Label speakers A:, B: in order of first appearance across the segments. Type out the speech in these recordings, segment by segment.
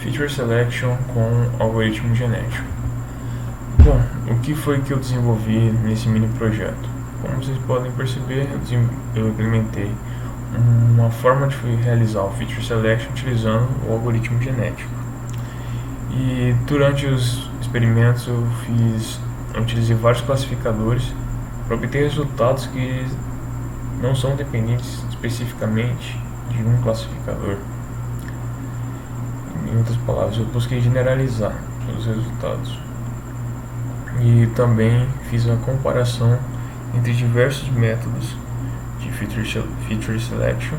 A: Feature Selection com algoritmo genético. Bom, o que foi que eu desenvolvi nesse mini projeto? Como vocês podem perceber, eu implementei uma forma de realizar o Feature Selection utilizando o algoritmo genético. E durante os experimentos eu utilizei vários classificadores para obter resultados que não são dependentes especificamente de um classificador. Em outras palavras, eu busquei generalizar os resultados. E também fiz a comparação entre diversos métodos de Feature Selection.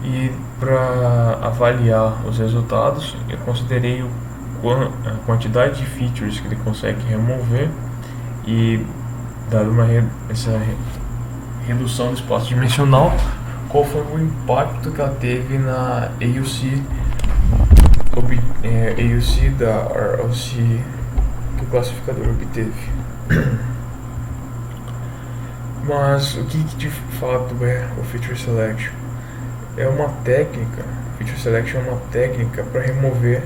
A: E para avaliar os resultados, eu considerei a quantidade de features que ele consegue remover e, dado essa redução do espaço dimensional, qual foi o impacto que ela teve na AUC da ROC que o classificador obteve. Mas o que de fato é o Feature Selection? Feature Selection é uma técnica para remover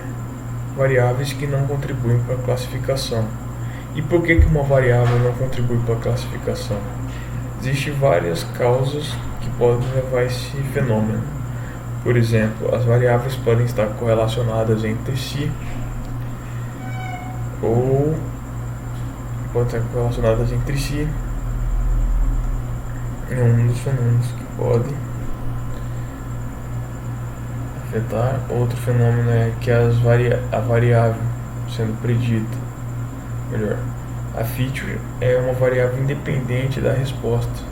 A: variáveis que não contribuem para a classificação. E por que uma variável não contribui para a classificação? Existem várias causas que podem levar a esse fenômeno. Por exemplo, as variáveis podem estar correlacionadas entre si ou podem estar correlacionadas entre si. É um dos fenômenos que podem afetar. Outro fenômeno é que a variável sendo predita, a feature é uma variável independente da resposta,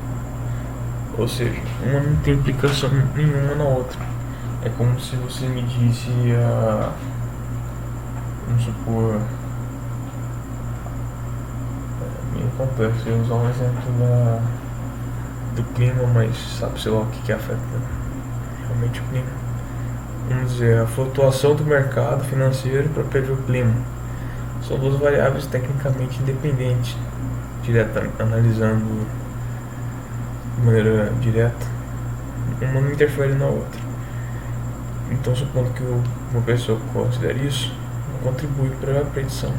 A: ou seja, uma não tem implicação nenhuma na outra. É como se você medisse vamos supor, é meio complexo eu usar um exemplo do clima, mas sabe-se lá o que afeta realmente o clima. Vamos dizer, a flutuação do mercado financeiro para prever o clima. São duas variáveis tecnicamente independentes, analisando de maneira direta, uma não interfere na outra. Então, supondo que uma pessoa considere isso, não contribui para a predição.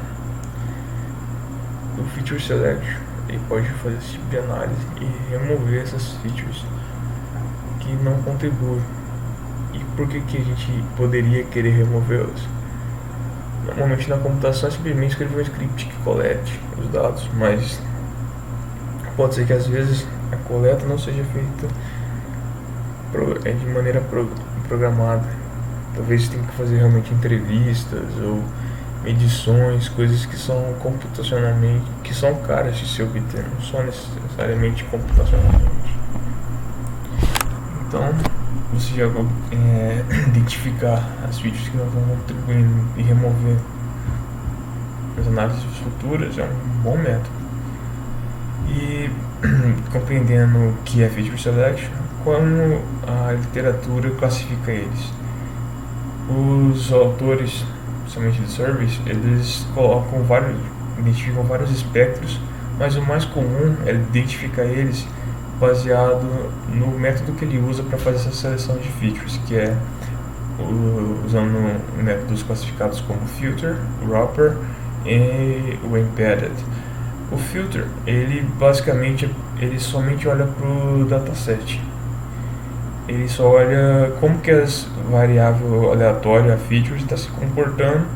A: O Feature Selection ele pode fazer esse tipo de análise e remover essas features que não contribuem. E por que a gente poderia querer removê-las? Normalmente na computação é simplesmente escrever um script que colete os dados, mas pode ser que às vezes a coleta não seja feita de maneira programada. Talvez tenha que fazer realmente entrevistas ou medições, coisas que são computacionalmente, que são caras de se obter, não só necessariamente computacionalmente. Então, você já identificar as features que não estão contribuindo e remover as análises futuras é um bom método. E compreendendo o que é Feature Selection, como a literatura classifica eles. Os autores, principalmente de surveys, eles identificam vários espectros, mas o mais comum é identificar eles baseado no método que ele usa para fazer essa seleção de features, que é usando métodos classificados como filter, wrapper e o embedded. O filter, ele basicamente somente olha para o dataset. Ele só olha como que as variável aleatória, a feature, está se comportando,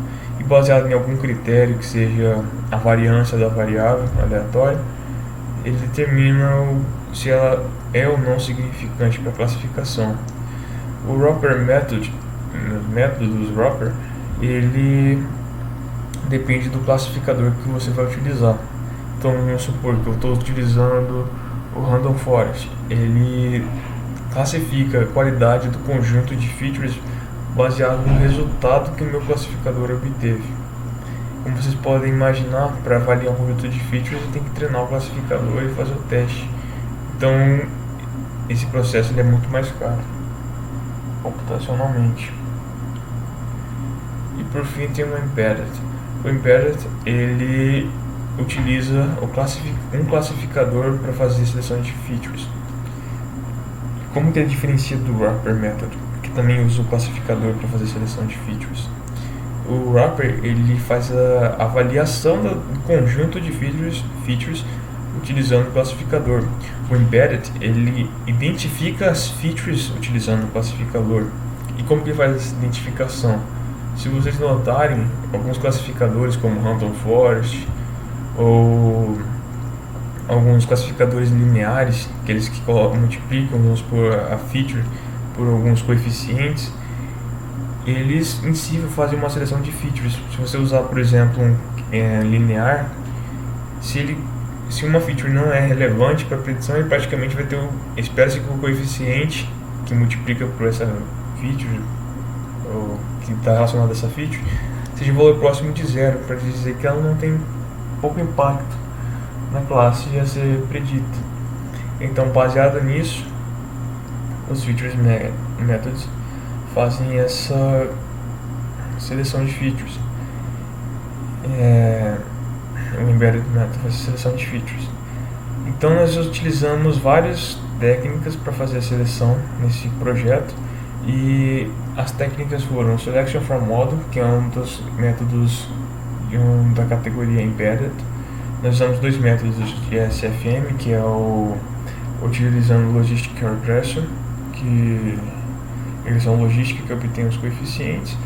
A: e baseado em algum critério que seja a variância da variável aleatória, ele determina se ela é ou não significante para a classificação. O wrapper method, o método dos wrapper, ele depende do classificador que você vai utilizar. Então vamos supor que eu estou utilizando o Random Forest. Ele classifica a qualidade do conjunto de features baseado no resultado que o meu classificador obteve. Como vocês podem imaginar, para avaliar um conjunto de features, você tem que treinar o classificador e fazer o teste. Então, esse processo ele é muito mais caro, computacionalmente. E por fim tem o Embedded. O Embedded, ele utiliza um classificador para fazer a seleção de features. Como que ele diferencia do Wrapper Method, que também usa o classificador para fazer a seleção de features? O wrapper ele faz a avaliação do conjunto de features utilizando o classificador. O embedded ele identifica as features utilizando o classificador. E como que ele faz essa identificação? Se vocês notarem, alguns classificadores como Random Forest ou alguns classificadores lineares, aqueles que multiplicam, vamos por a feature por alguns coeficientes, eles em si fazem uma seleção de features. Se você usar, por exemplo, linear, se uma feature não é relevante para a predição, ele praticamente vai ter espera-se que o coeficiente que multiplica por essa feature ou que está relacionado a essa feature seja um valor próximo de zero, para dizer que ela não tem pouco impacto na classe a ser predita. Então, baseado nisso, os features methods fazem essa seleção de features. O embedded method faz a seleção de features. Então, nós utilizamos várias técnicas para fazer a seleção nesse projeto. E as técnicas foram o Selection from Model, que é um dos métodos da categoria Embedded. Nós usamos dois métodos de SFM, que é o utilizando Logistic Regression, que regressão logística que obtém os coeficientes,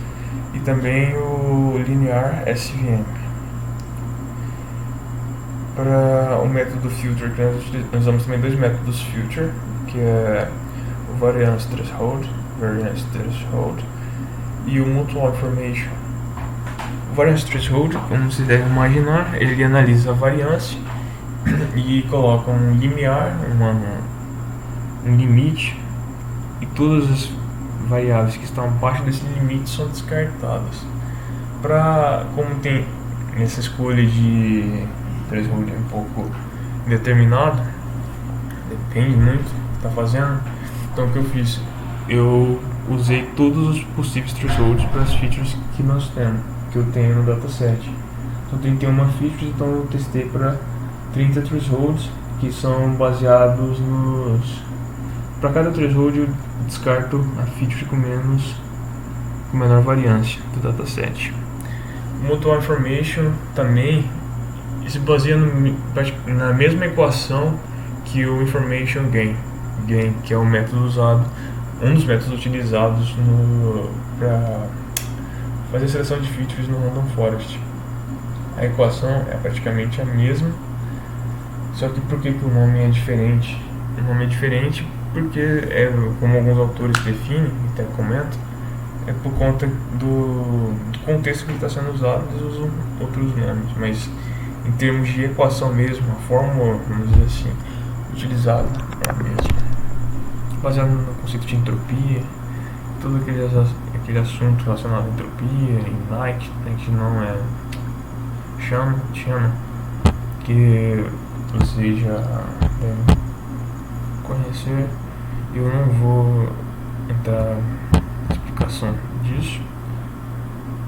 A: e também o Linear SVM. Para o método Filter, nós usamos também dois métodos Filter, que é o Variance Threshold e o Mutual Information. O Variance Threshold, como você deve imaginar, ele analisa a variância e coloca um limiar, um limite, e todas as variáveis que estão abaixo desse limite são descartadas. Como tem essa escolha de threshold um pouco indeterminado, depende muito do que está fazendo, então o que eu fiz? Eu usei todos os possíveis thresholds para as features que eu tenho no dataset. São 31 features, então eu testei para 30 thresholds, que são baseados para cada threshold eu descarto a feature com menor variância do dataset. O Mutual Information também se baseia na mesma equação que o Information Gain, que é o método usado, um dos métodos utilizados para fazer a seleção de features no Random Forest. A equação é praticamente a mesma, só que por que o nome é diferente? O nome é diferente porque, como alguns autores definem e até comentam, é por conta do contexto que está sendo usado, eles usam outros nomes, mas em termos de equação mesmo, a fórmula, vamos dizer assim, utilizada é a mesma. Baseado no conceito de entropia, todo aquele assunto relacionado à entropia, em Nike não é chama, que vocês já devem conhecer. Eu não vou entrar na explicação disso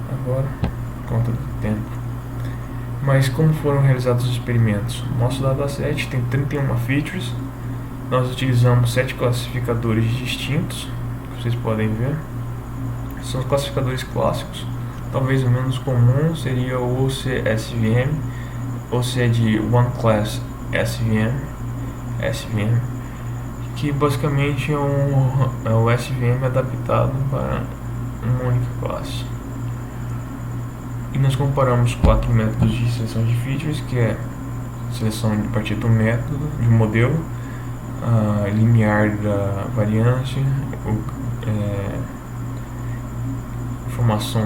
A: agora, por conta do tempo. Mas como foram realizados os experimentos? Nosso dataset tem 31 features. Nós utilizamos 7 classificadores distintos, que vocês podem ver. São os classificadores clássicos. Talvez o menos comum seria o OCSVM, OC é de One Class SVM, que basicamente é o SVM adaptado para uma única classe. E nós comparamos 4 métodos de seleção de features, que é seleção a partir do método, de modelo, linear da variância, informação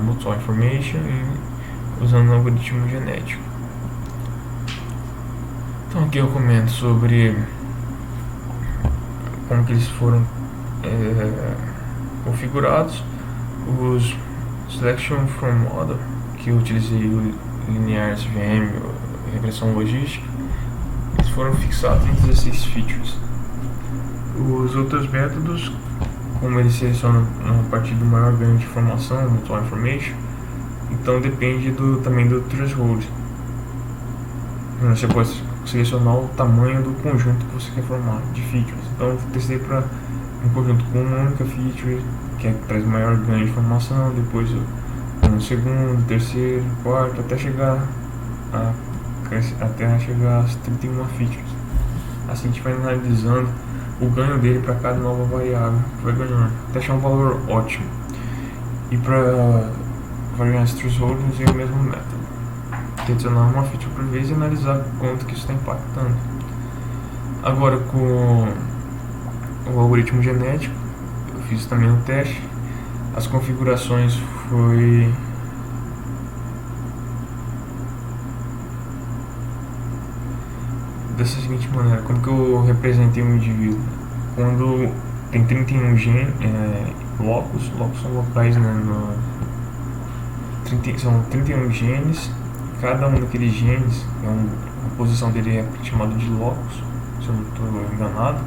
A: mutual information e usando um algoritmo genético. Então aqui eu comento sobre como que eles foram configurados. Os Selection from Model, que eu utilizei o Linear SVM, regressão logística, eles foram fixados em 16 features. Os outros métodos, como eles selecionam a partir do maior ganho de informação, Mutual Information, então depende também do threshold. Você pode selecionar o tamanho do conjunto que você quer formar de features. Então eu testei para um conjunto com uma única feature, que é que traz maior ganho de informação, depois um segundo, terceiro, quarto, até chegar às 31 features. Assim a gente vai analisando o ganho dele para cada nova variável que vai ganhando, até achar um valor ótimo. E para variance threshold usei o mesmo método, que adicionar uma feature por vez e analisar quanto que isso está impactando. Agora com o algoritmo genético, eu fiz também um teste. As configurações foi dessa seguinte maneira: como que eu representei um indivíduo? Quando tem 31 locus são locais, né, são 31 genes, cada um daqueles genes, a posição dele é chamado de locus, se eu não estou enganado,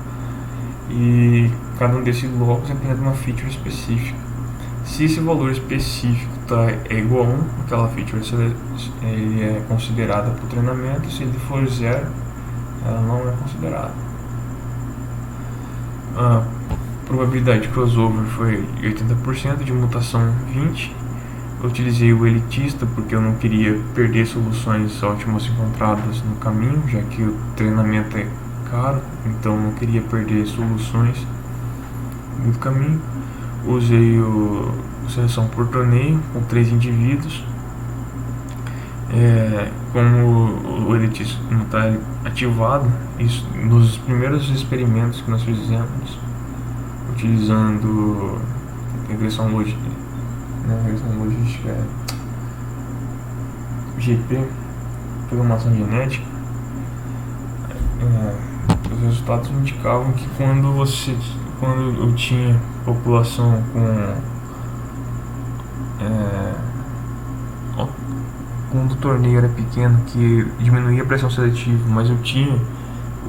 A: e cada um desses locus representa uma feature específica. Se esse valor específico é igual a 1, aquela feature ele é considerada para o treinamento. Se ele for 0, ela não é considerada. A probabilidade de crossover foi 80%, de mutação 20%. Eu utilizei o elitista porque eu não queria perder soluções ótimas encontradas no caminho, já que o treinamento é caro, então não queria perder soluções no caminho. Usei seleção por torneio com 3 indivíduos. Como o elitismo não está ativado, isso, nos primeiros experimentos que nós fizemos, utilizando regressão logística, GP, programação genética, os resultados indicavam que quando eu tinha população quando o torneio era pequeno, que diminuía a pressão seletiva, mas eu tinha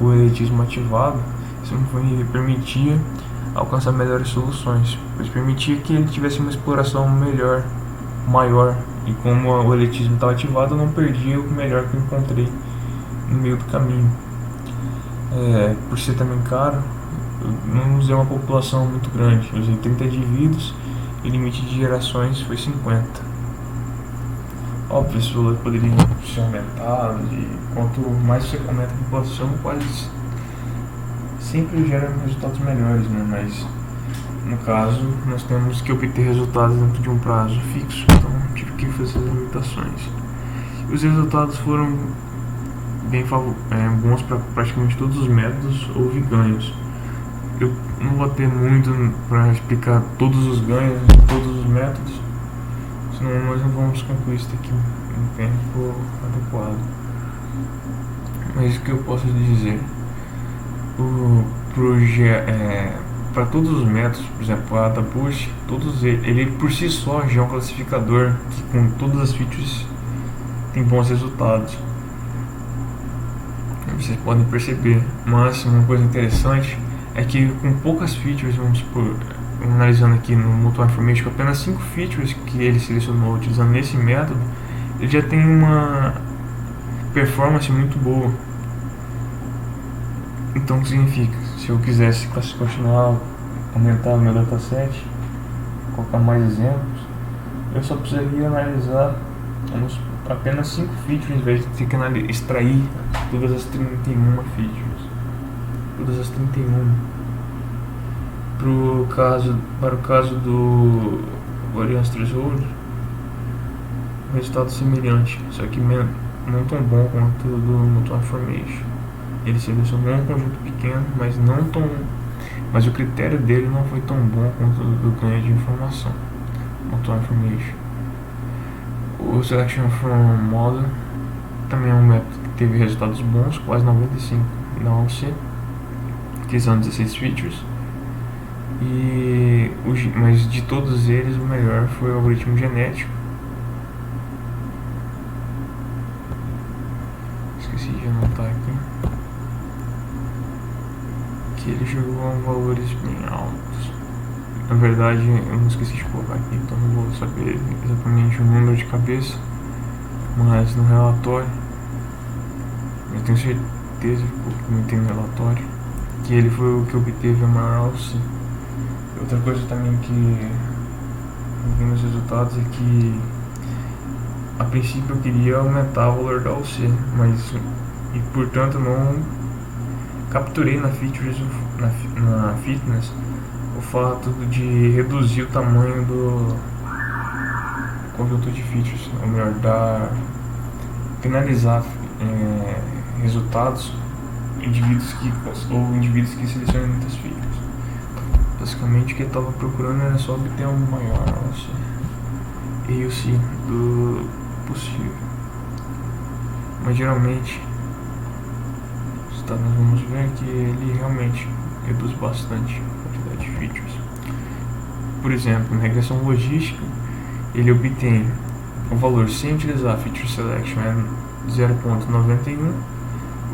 A: o elitismo ativado, isso me permitia alcançar melhores soluções, pois permitia que ele tivesse uma exploração maior, e como o elitismo estava ativado, eu não perdia o melhor que eu encontrei no meio do caminho. Por ser também caro, eu não usei uma população muito grande, eu usei 30 indivíduos e o limite de gerações foi 50. Óbvio, esse valor poderia ser aumentado, e quanto mais você aumenta a população, quase sempre gera resultados melhores, né? Mas no caso, nós temos que obter resultados dentro de um prazo fixo, então tive que fazer as limitações. Os resultados foram bem bons para praticamente todos os métodos. Houve ganhos. Eu não vou ter muito para explicar todos os ganhos de todos os métodos, senão nós não vamos concluir isso aqui em tempo adequado. Mas o que eu posso dizer? Para todos os métodos, por exemplo, a AdaBoost, ele por si só já é um classificador que com todas as features tem bons resultados. Vocês podem perceber, mas uma coisa interessante é que com poucas features, vamos supor, analisando aqui no Mutual Information, apenas 5 features que ele selecionou utilizando esse método, ele já tem uma performance muito boa. Então o que significa? Se eu quisesse continuar aumentar o meu dataset, colocar mais exemplos, eu só precisaria analisar apenas 5 features em vez de ter que extrair todas as 31 features. Todas as 31. Para o caso do Variance Threshold, resultado semelhante, só que não tão bom quanto o do Mutual Information. Ele selecionou um conjunto pequeno, mas o critério dele não foi tão bom quanto o do ganho de informação. Mutual Information. O Selection from Model também é um método que teve resultados bons, quase 95 na OC, utilizando 16 features. Mas de todos eles, o melhor foi o algoritmo genético. Esqueci de anotar aqui que ele jogou valores bem altos. Na verdade, eu não esqueci de colocar aqui, então não vou saber exatamente o número de cabeça, mas no relatório, eu tenho certeza que não tem no relatório, que ele foi o que obteve a maior alça Outra coisa também que vi nos resultados é que a princípio eu queria aumentar o valor da OC, mas e portanto não capturei na features na fitness o fato de reduzir o tamanho do conjunto de features, ou melhor, finalizar resultados indivíduos que selecionam muitas features. Basicamente o que eu estava procurando era só obter um maior AUC do possível, mas geralmente nós vamos ver que ele realmente reduz bastante a quantidade de features. Por exemplo, na regressão logística ele obtém o valor sem utilizar Feature Selection é 0.91,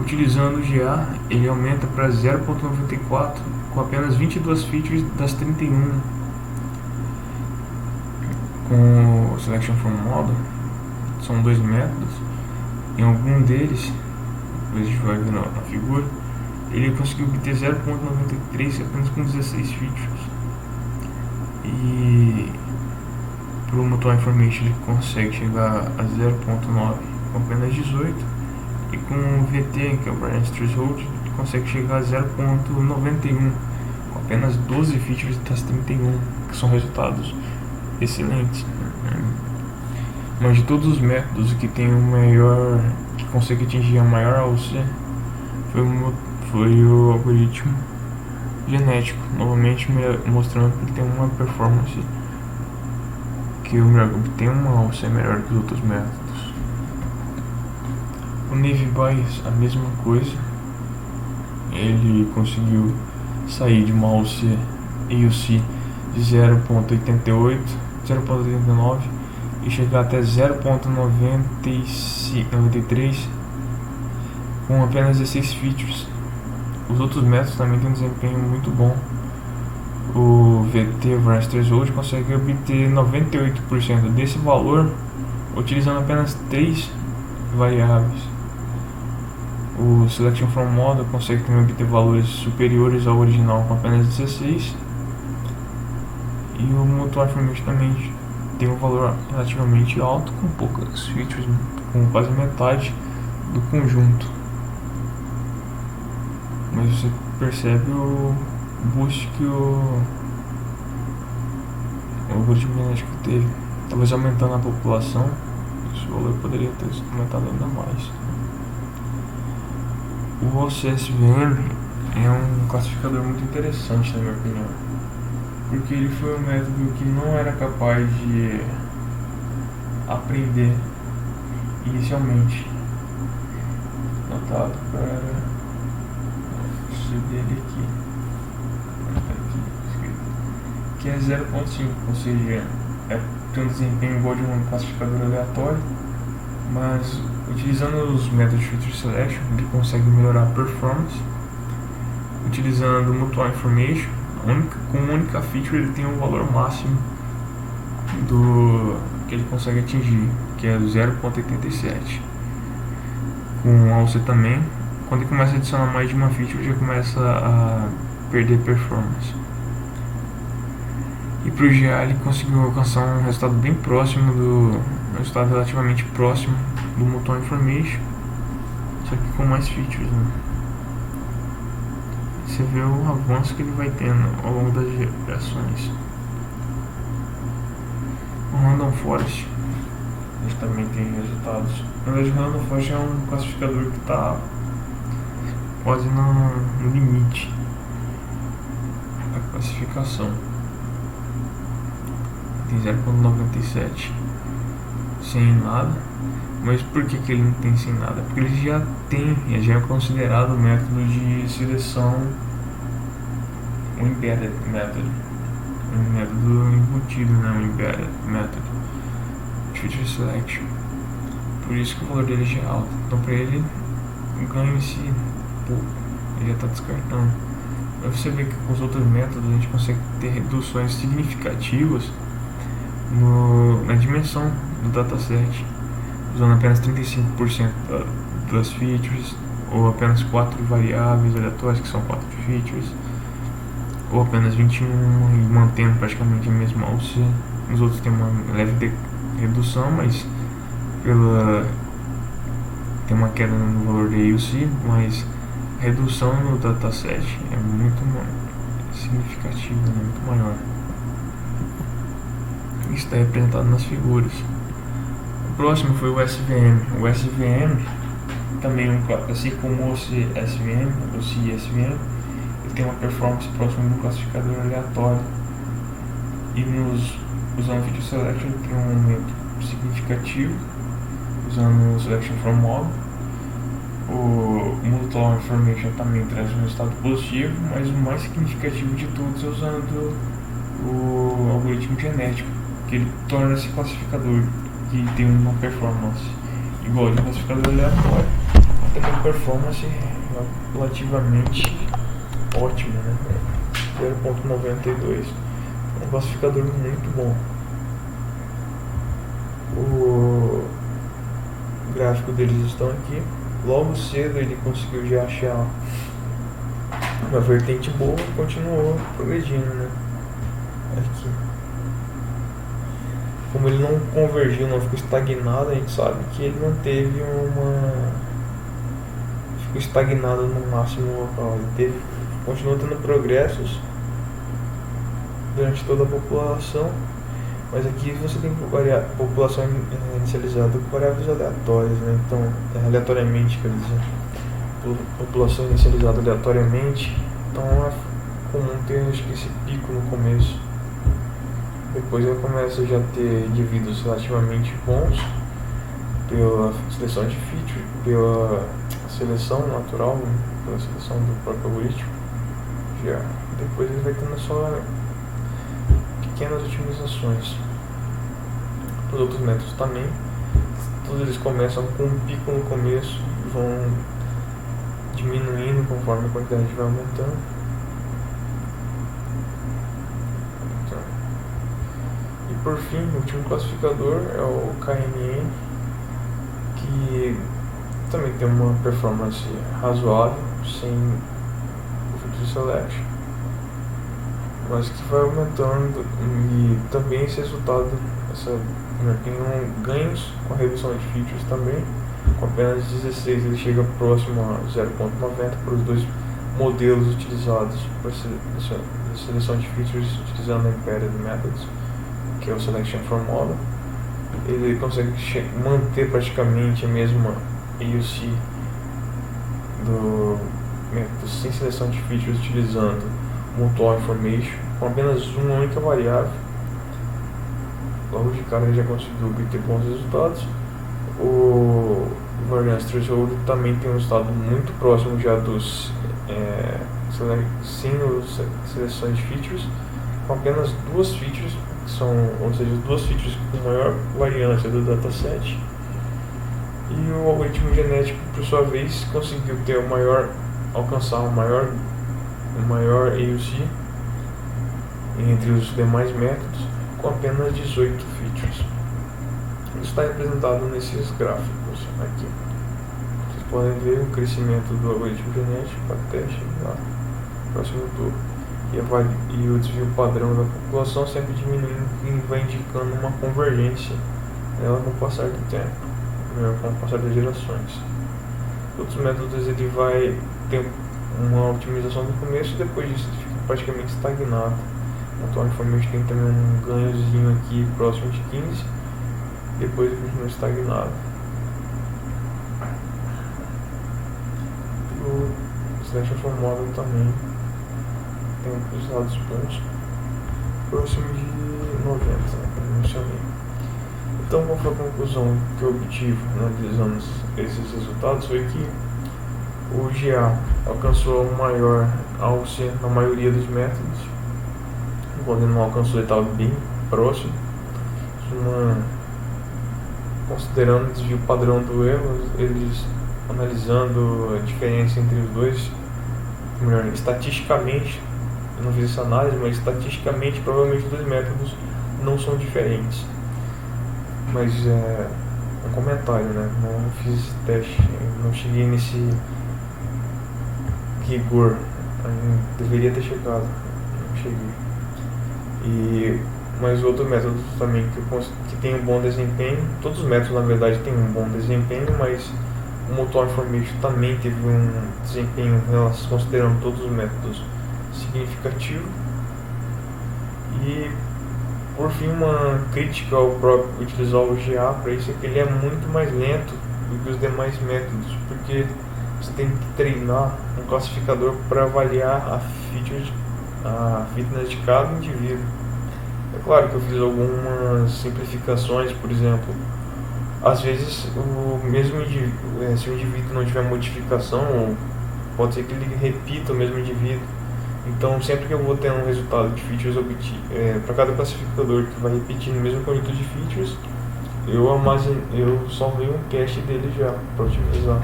A: utilizando o GA ele aumenta para 0.94 com apenas 22 features das 31. Com o Selection from Model são dois métodos, em algum deles, a gente vai ver na figura, ele conseguiu obter 0.93 apenas com 16 features, e para o Mutual Information ele consegue chegar a 0.9 com apenas 18, e com o VT, que é o Variance Threshold, ele consegue chegar a 0.91 com apenas 12 features das 31, que são resultados excelentes. Mas de todos os métodos, que tem o maior, que consegue atingir a maior AUC foi o algoritmo genético, novamente mostrando que ele tem uma performance que tem uma AUC melhor que os outros métodos. O Naive Bayes, a mesma coisa, ele conseguiu sair de uma AUC de 0.88, 0.89 e chegar até 0.93 com apenas 16 features. Os outros métodos também têm um desempenho muito bom. O VT Variance Threshold consegue obter 98% desse valor utilizando apenas 3 variáveis. O Selection from Model consegue também obter valores superiores ao original com apenas 16. E o Mutual Information também tem um valor relativamente alto, com poucas features, com quase metade do conjunto. Mas você percebe o boost que o algoritmo genético teve. Talvez aumentando a população, esse valor poderia ter aumentado ainda mais. O OCSVM é um classificador muito interessante, na minha opinião, porque ele foi um método que não era capaz de aprender inicialmente. Notado para esse dele aqui, que é 0.5, ou seja, tem um desempenho igual de um classificador aleatório, mas utilizando os métodos de Feature Selection ele consegue melhorar a performance. Utilizando o Mutual Information, com uma única feature ele tem um valor máximo que ele consegue atingir, que é 0.87. Com a OC também, quando ele começa a adicionar mais de uma feature, já começa a perder performance. E para o GA ele conseguiu alcançar um resultado bem próximo resultado relativamente próximo do Mutual Information, só que com mais features, né? Você vê o avanço que ele vai tendo ao longo das gerações. O Random Forest, a gente também tem resultados. Na verdade, o Random Forest é um classificador que está quase no limite da classificação. Tem 0.97 sem nada. Mas por que ele não tem sem nada? Porque ele já é considerado método de seleção, um embedded method, um método embutido, né? Um embedded method de feature selection. Por isso que o valor dele já é alto. Então para ele, o ganho em si pouco, ele já está descartando. Mas você vê que com os outros métodos a gente consegue ter reduções significativas na dimensão do dataset, usando apenas 35% das features, ou apenas 4 variáveis aleatórias, que são 4 features, ou apenas 21 e mantendo praticamente a mesma alça. Os outros têm uma leve redução, mas tem uma queda no valor de AUC, mas a redução no dataset é muito significativa, muito maior. Isso está representado nas figuras. O próximo foi o SVM. O SVM também, assim como o CSVM, o CSVM, ele tem uma performance próxima de um classificador aleatório. E usando Feature Selection ele tem um aumento significativo, usando o Selection from Model. O Multi-Law Information também traz um resultado positivo, mas o mais significativo de todos é usando o algoritmo genético, que ele torna esse classificador que tem uma performance igual de um classificador aleatório, tem uma performance relativamente ótima, né? 0.92, um classificador muito bom. O gráfico deles estão aqui. Logo cedo ele conseguiu já achar uma vertente boa e continuou progredindo, né? Aqui. Como ele não convergiu, não ficou estagnado, a gente sabe que ele não teve ficou estagnado no máximo local. Ele continuou tendo progressos durante toda a população, mas aqui você tem população inicializada com variáveis aleatórias, né? Então, aleatoriamente, quer dizer, população inicializada aleatoriamente, então é comum ter esse pico no começo. Depois ela começa já a ter indivíduos relativamente bons pela seleção de feature, pela seleção natural, né? Pela seleção do próprio algoritmo. Já depois ele vai tendo só pequenas otimizações. Os outros métodos também, todos eles começam com um pico no começo e vão diminuindo conforme a quantidade vai aumentando. E por fim, o último classificador é o KNN, que também tem uma performance razoável, sem o Feature Selection, mas que vai aumentando, e também esse resultado tem ganhos com a redução de features também. Com apenas 16 ele chega próximo a 0.90 para os dois modelos utilizados para a seleção de features utilizando a Embedded Methods, que é o Selection from Model. Ele consegue manter praticamente a mesma AUC do método sem seleção de features utilizando Multi-Law Information com apenas uma única variável. Logo de cara ele já conseguiu obter bons resultados. O Variance Threshold também tem um resultado muito próximo já dos sem seleções de features, com apenas duas features, ou seja, duas features com maior variância do dataset. E o algoritmo genético, por sua vez, conseguiu alcançar o maior AUC entre os demais métodos, com apenas 18 features. Isso está representado nesses gráficos aqui. Vocês podem ver o crescimento do algoritmo genético até chegar próximo do e o desvio padrão da população sempre diminuindo e vai indicando uma convergência nela com o passar do tempo, com o passar das gerações. Outros métodos ele vai ter uma otimização no começo e depois disso ele fica praticamente estagnado. Então, Information tem também um ganhozinho aqui próximo de 15, depois ele continua estagnado. O Selection from Model também tem resultados bons, próximo de 90, como eu mencionei. Então, qual foi a conclusão que eu obtive analisando esses resultados? Foi que o GA alcançou o maior alce na maioria dos métodos, quando ele não alcançou, ele estava bem próximo. Considerando o desvio padrão do erro, eles analisando a diferença entre os dois, melhor, estatisticamente, eu não fiz essa análise, mas estatisticamente provavelmente os dois métodos não são diferentes. Mas é um comentário, né? Não fiz esse teste, não cheguei nesse rigor, deveria ter chegado cheguei. Mas outro método também que tem um bom desempenho, todos os métodos na verdade têm um bom desempenho, mas o Motor Information também teve um desempenho, considerando todos os métodos, significativo. E por fim, uma crítica ao próprio utilizar o GA para isso é que ele é muito mais lento do que os demais métodos, porque você tem que treinar um classificador para avaliar a fitness de cada indivíduo. É claro que eu fiz algumas simplificações, por exemplo, às vezes o mesmo indivíduo, se o indivíduo não tiver modificação, pode ser que ele repita o mesmo indivíduo. Então sempre que eu vou ter um resultado de features para cada classificador que vai repetir no mesmo conjunto de features, eu salvei um cache dele já para otimizar.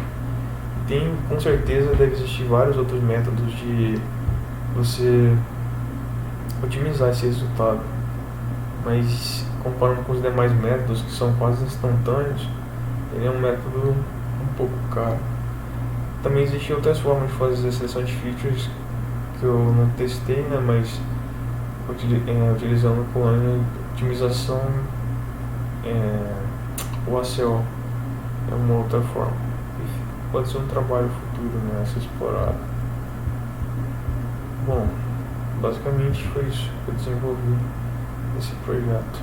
A: Com certeza deve existir vários outros métodos de você otimizar esse resultado, mas comparando com os demais métodos que são quase instantâneos, ele é um método um pouco caro. Também existem outras formas de fazer a seleção de features que eu não testei, né, mas utilizando o plano de otimização, o ACO é uma outra forma. Pode ser um trabalho futuro, né, a ser explorado. Bom, basicamente foi isso que eu desenvolvi nesse projeto.